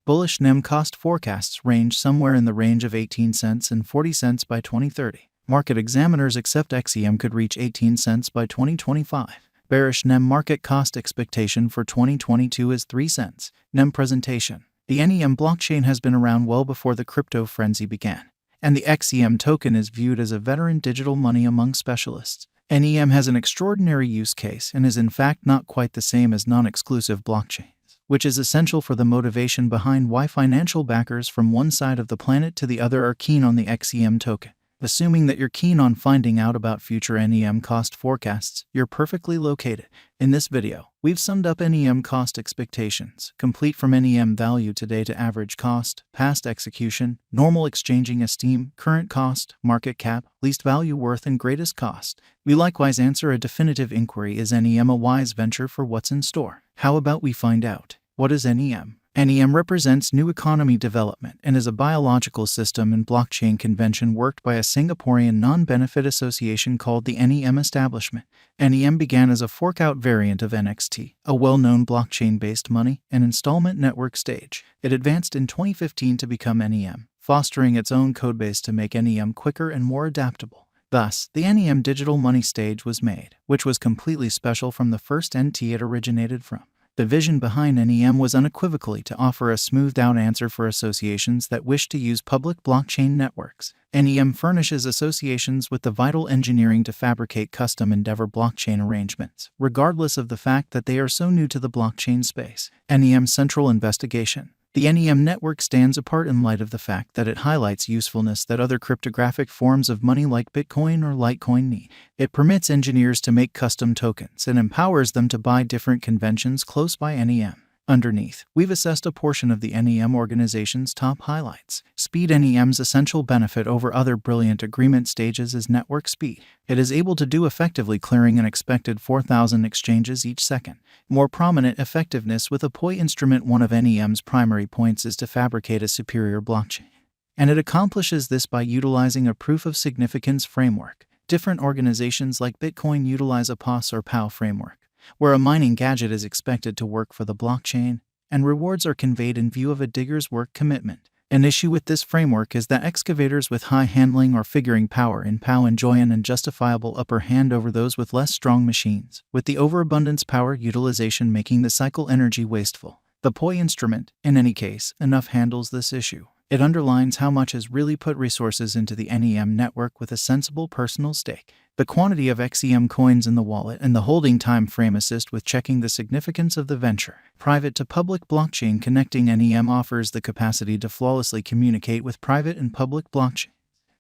Bullish NEM cost forecasts range somewhere in the range of 18 cents and 40 cents by 2030. Market examiners accept XEM could reach 18 cents by 2025. Bearish NEM market cost expectation for 2022 is 3 cents. NEM presentation. The NEM blockchain has been around well before the crypto frenzy began, and the XEM token is viewed as a veteran digital money among specialists. NEM has an extraordinary use case and is in fact not quite the same as non-exclusive blockchains, which is essential for the motivation behind why financial backers from one side of the planet to the other are keen on the XEM token. Assuming that you're keen on finding out about future NEM cost forecasts, you're perfectly located. In this video, we've summed up NEM cost expectations, complete from NEM value today to average cost, past execution, normal exchanging esteem, current cost, market cap, least value worth, and greatest cost. We likewise answer a definitive inquiry: is NEM a wise venture for what's in store? How about we find out? What is NEM? NEM represents new economy development and is a biological system and blockchain convention worked by a Singaporean non-benefit association called the NEM Establishment. NEM began as a fork-out variant of NXT, a well-known blockchain-based money and installment network stage. It advanced in 2015 to become NEM, fostering its own codebase to make NEM quicker and more adaptable. Thus, the NEM digital money stage was made, which was completely special from the first NT it originated from. The vision behind NEM was unequivocally to offer a smoothed-out answer for associations that wish to use public blockchain networks. NEM furnishes associations with the vital engineering to fabricate custom Endeavor blockchain arrangements, regardless of the fact that they are so new to the blockchain space. NEM Central Investigation. The NEM network stands apart in light of the fact that it highlights usefulness that other cryptographic forms of money like Bitcoin or Litecoin need. It permits engineers to make custom tokens and empowers them to buy different conventions close by NEM. Underneath, we've assessed a portion of the NEM organization's top highlights. Speed. NEM's essential benefit over other brilliant agreement stages is network speed. It is able to do effectively clearing an expected 4,000 exchanges each second. More prominent effectiveness with a POI instrument. One of NEM's primary points is to fabricate a superior blockchain, and it accomplishes this by utilizing a proof of significance framework. Different organizations like Bitcoin utilize a POS or POW framework, where a mining gadget is expected to work for the blockchain, and rewards are conveyed in view of a digger's work commitment. An issue with this framework is that excavators with high handling or figuring power in POW enjoy an unjustifiable upper hand over those with less strong machines, with the overabundance power utilization making the cycle energy wasteful. The POI instrument, in any case, enough handles this issue. It underlines how much is really put resources into the NEM network with a sensible personal stake. The quantity of XEM coins in the wallet and the holding time frame assist with checking the significance of the venture. Private to public blockchain connecting. NEM offers the capacity to flawlessly communicate with private and public blockchains,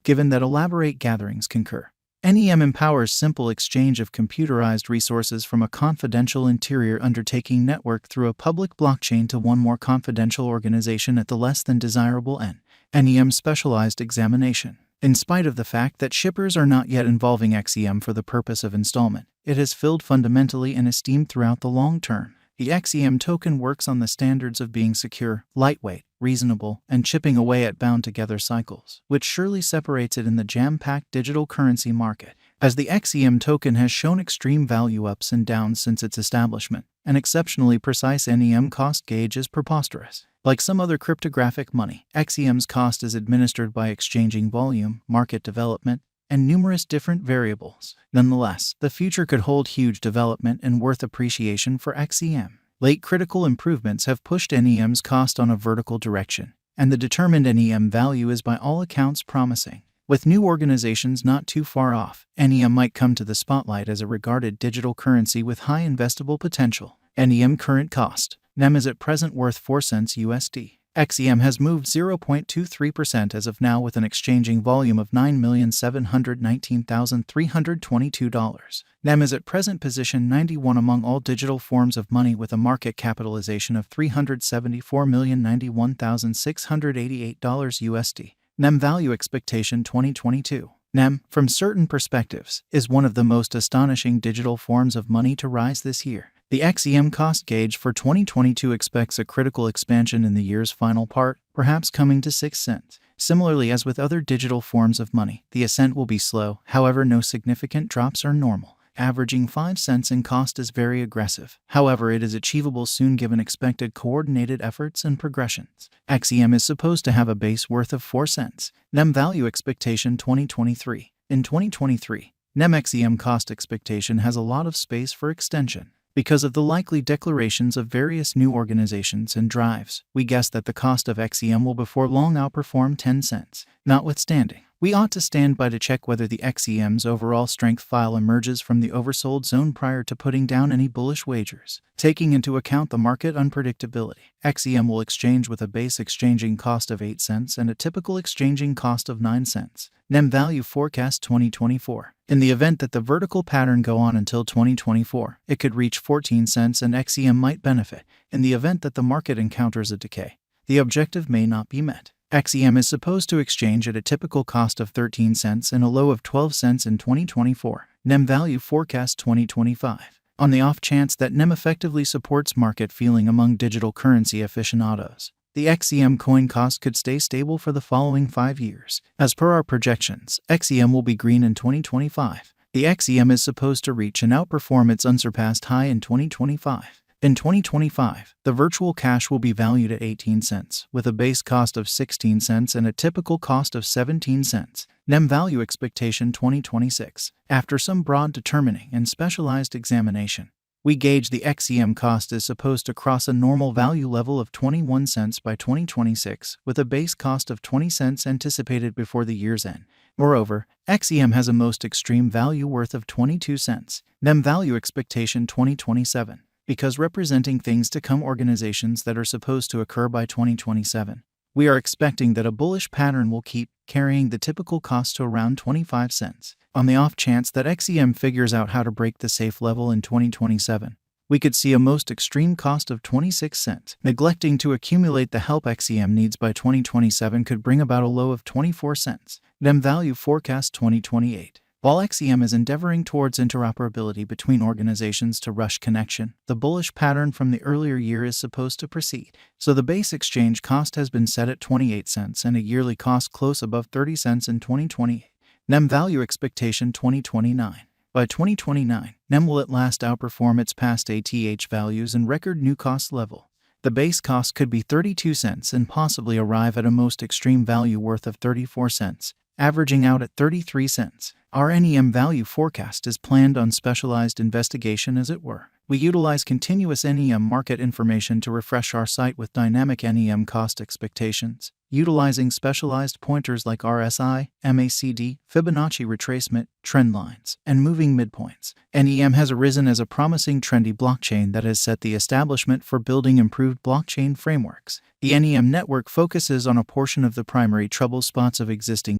given that elaborate gatherings concur. NEM empowers simple exchange of computerized resources from a confidential interior undertaking network through a public blockchain to one more confidential organization at the less than desirable end. NEM Specialized Examination. In spite of the fact that shippers are not yet involving XEM for the purpose of installment, it has filled fundamentally and esteemed throughout the long term. The XEM token works on the standards of being secure, lightweight, reasonable, and chipping away at bound-together cycles, which surely separates it in the jam-packed digital currency market. As the XEM token has shown extreme value ups and downs since its establishment, an exceptionally precise NEM cost gauge is preposterous. Like some other cryptographic money, XEM's cost is administered by exchanging volume, market development, and numerous different variables. Nonetheless, the future could hold huge development and worth appreciation for XEM. Late critical improvements have pushed NEM's cost on a vertical direction, and the determined NEM value is by all accounts promising. With new organizations not too far off, NEM might come to the spotlight as a regarded digital currency with high investable potential. NEM current cost. NEM is at present worth 4 cents USD. XEM has moved 0.23% as of now with an exchanging volume of $9,719,322. NEM is at present position 91 among all digital forms of money with a market capitalization of $374,091,688 USD. NEM Value Expectation 2022. NEM, from certain perspectives, is one of the most astonishing digital forms of money to rise this year. The XEM cost gauge for 2022 expects a critical expansion in the year's final part, perhaps coming to 6 cents. Similarly, as with other digital forms of money, the ascent will be slow, however no significant drops are normal. averaging 5 cents in cost is very aggressive. However, it is achievable soon given expected coordinated efforts and progressions. XEM is supposed to have a base worth of 4 cents. NEM Value Expectation 2023. In 2023, NEM XEM cost expectation has a lot of space for extension. Because of the likely declarations of various new organizations and drives, we guess that the cost of XEM will before long outperform 10 cents. Notwithstanding, we ought to stand by to check whether the XEM's overall strength file emerges from the oversold zone prior to putting down any bullish wagers. Taking into account the market unpredictability, XEM will exchange with a base exchanging cost of 8 cents and a typical exchanging cost of 9 cents. NEM Value Forecast 2024. In the event that the vertical pattern go on until 2024, it could reach 14 cents and XEM might benefit. In the event that the market encounters a decay, the objective may not be met. XEM is supposed to exchange at a typical cost of 13 cents and a low of 12 cents in 2024. NEM Value Forecast 2025. On the off chance that NEM effectively supports market feeling among digital currency aficionados, the XEM coin cost could stay stable for the following 5 years. As per our projections, XEM will be green in 2025. The XEM is supposed to reach and outperform its unsurpassed high in 2025. In 2025, the virtual cash will be valued at 18 cents, with a base cost of 16 cents and a typical cost of 17 cents. NEM Value Expectation 2026. After some broad determining and specialized examination, we gauge the XEM cost is supposed to cross a normal value level of 21 cents by 2026, with a base cost of 20 cents anticipated before the year's end. Moreover, XEM has a most extreme value worth of 22 cents. NEM Value Expectation 2027. Because representing things to come organizations that are supposed to occur by 2027, we are expecting that a bullish pattern will keep carrying the typical cost to around 25 cents. On the off chance that XEM figures out how to break the safe level in 2027, we could see a most extreme cost of 26 cents. Neglecting to accumulate the help XEM needs by 2027 could bring about a low of 24 cents. NEM Value Forecast 2028. While XEM is endeavoring towards interoperability between organizations to rush connection, the bullish pattern from the earlier year is supposed to proceed. So the base exchange cost has been set at 28 cents and a yearly cost close above 30 cents in 2028. NEM Value Expectation 2029. By 2029, NEM will at last outperform its past ATH values and record new cost level. The base cost could be 32 cents and possibly arrive at a most extreme value worth of 34 cents, averaging out at 33 cents. Our NEM value forecast is planned on specialized investigation, as it were. We utilize continuous NEM market information to refresh our site with dynamic NEM cost expectations, utilizing specialized pointers like RSI, MACD, Fibonacci retracement, trend lines, and moving midpoints. NEM has arisen as a promising trendy blockchain that has set the establishment for building improved blockchain frameworks. The NEM network focuses on a portion of the primary trouble spots of existing